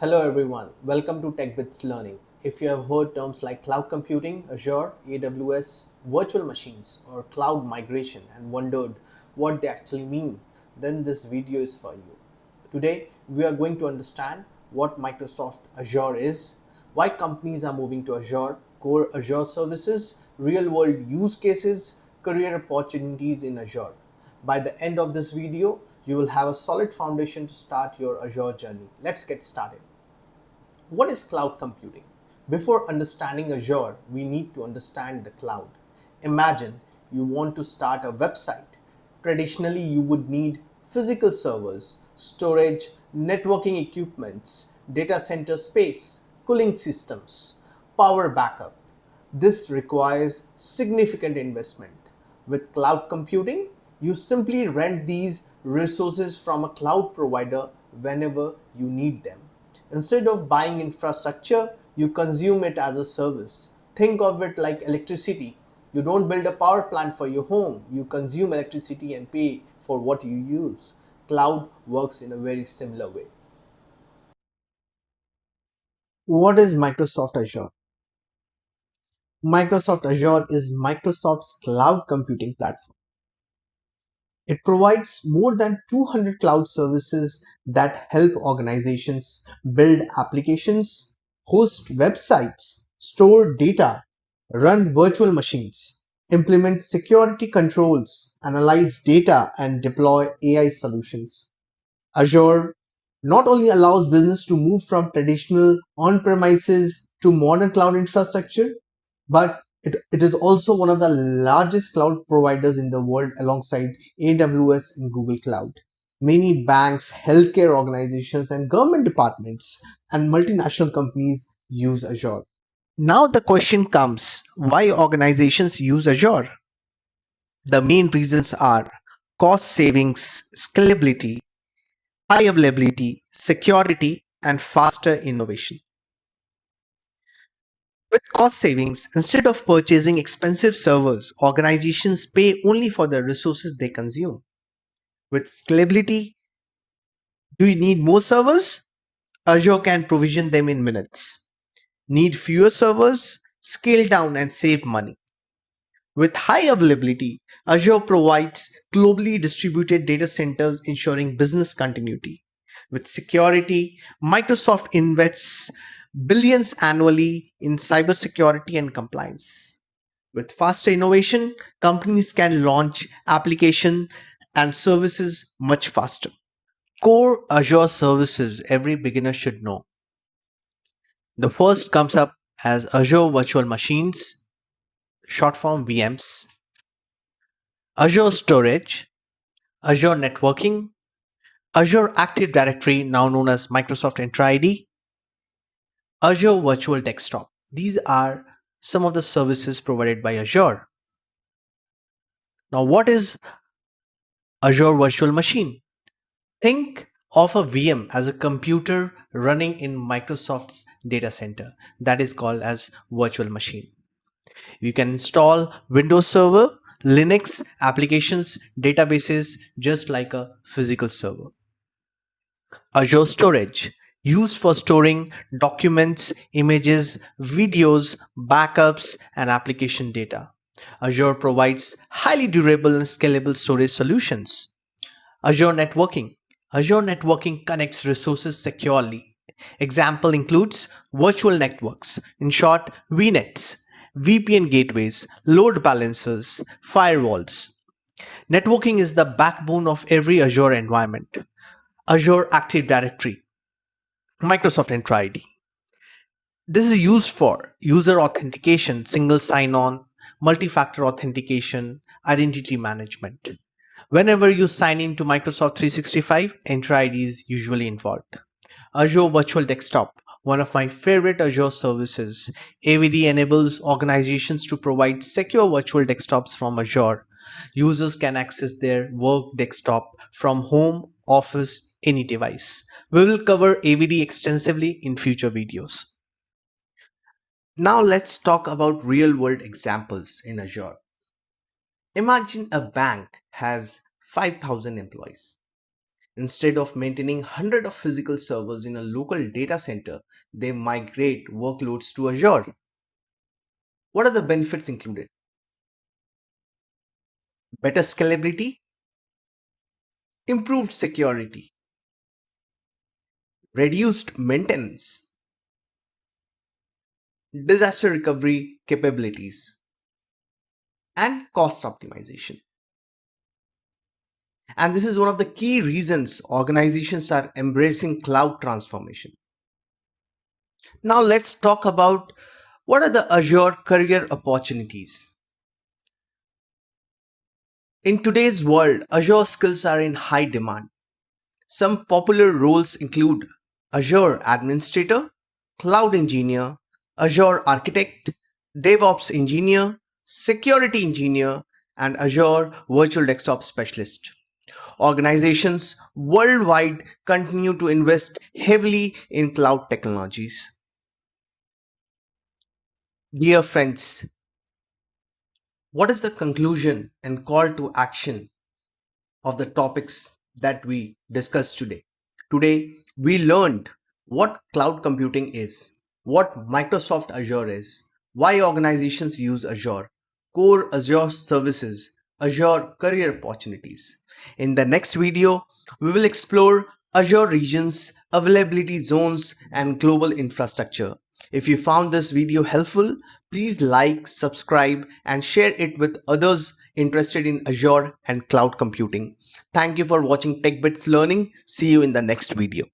Hello everyone, welcome to TechBits Learning. If you have heard terms like cloud computing, Azure, AWS, virtual machines, or cloud migration and wondered what they actually mean, then this video is for you. Today, we are going to understand what Microsoft Azure is, why companies are moving to Azure, core Azure services, real world use cases, career opportunities in Azure. By the end of this video, you will have a solid foundation to start your Azure journey. Let's get started. What is cloud computing? Before understanding Azure, we need to understand the cloud. Imagine you want to start a website. Traditionally, you would need physical servers, storage, networking equipments, data center space, cooling systems, power backup. This requires significant investment. With cloud computing, you simply rent these resources from a cloud provider whenever you need them. Instead of buying infrastructure, you consume it as a service. Think of it like electricity. You don't build a power plant for your home, you consume electricity and pay for what you use. Cloud works in a very similar way. What is Microsoft Azure? Microsoft Azure is Microsoft's cloud computing platform. It provides more than 200 cloud services that help organizations build applications, host websites, store data, run virtual machines, implement security controls, analyze data, and deploy AI solutions. Azure not only allows business to move from traditional on-premises to modern cloud infrastructure, but it is also one of the largest cloud providers in the world alongside AWS and Google Cloud. Many banks, healthcare organizations, and government departments and multinational companies use Azure. Now the question comes, why organizations use Azure? The main reasons are cost savings, scalability, high availability, security, and faster innovation. With cost savings, instead of purchasing expensive servers, organizations pay only for the resources they consume. With scalability, do you need more servers? Azure can provision them in minutes. Need fewer servers? Scale down and save money. With high availability, Azure provides globally distributed data centers ensuring business continuity. With security, Microsoft invests billions annually in cybersecurity and compliance. With faster innovation, companies can launch application and services much faster. Core Azure services every beginner should know. The first comes up as Azure Virtual Machines, short form VMs, Azure Storage, Azure Networking, Azure Active Directory, now known as Microsoft Entra ID, Azure Virtual Desktop. These are some of the services provided by Azure. Now, what is Azure Virtual Machine? Think of a VM as a computer running in Microsoft's data center. That is called as virtual machine. You can install Windows Server, Linux applications, databases just like a physical server. Azure Storage, used for storing documents, images, videos, backups, and application data. Azure provides highly durable and scalable storage solutions. Azure Networking. Azure Networking connects resources securely. Example includes virtual networks, in short, VNets, VPN gateways, load balancers, firewalls. Networking is the backbone of every Azure environment. Azure Active Directory, Microsoft Entra ID. This is used for user authentication, single sign-on, multi-factor authentication, identity management. Whenever you sign into Microsoft 365, Entra ID is usually involved. Azure Virtual Desktop, one of my favorite Azure services. AVD enables organizations to provide secure virtual desktops from Azure. Users can access their work desktop from home, office, any device. We will cover AVD extensively in future videos. Now let's talk about real world examples in Azure. Imagine a bank has 5,000 employees. Instead of maintaining hundreds of physical servers in a local data center, they migrate workloads to Azure. What are the benefits included? Better scalability, improved security, reduced maintenance, disaster recovery capabilities, and cost optimization. And this is one of the key reasons organizations are embracing cloud transformation. Now let's talk about what are the Azure career opportunities. In today's world, Azure skills are in high demand. Some popular roles include Azure Administrator, Cloud Engineer, Azure Architect, DevOps Engineer, Security Engineer, and Azure Virtual Desktop Specialist. Organizations worldwide continue to invest heavily in cloud technologies. Dear friends, what is the conclusion and call to action of the topics that we discussed today? Today, we learned what cloud computing is, what Microsoft Azure is, why organizations use Azure, core Azure services, Azure career opportunities. In the next video, we will explore Azure regions, availability zones, and global infrastructure. If you found this video helpful, please like, subscribe, and share it with others interested in Azure and cloud computing. Thank you for watching TechBits Learning. See you in the next video.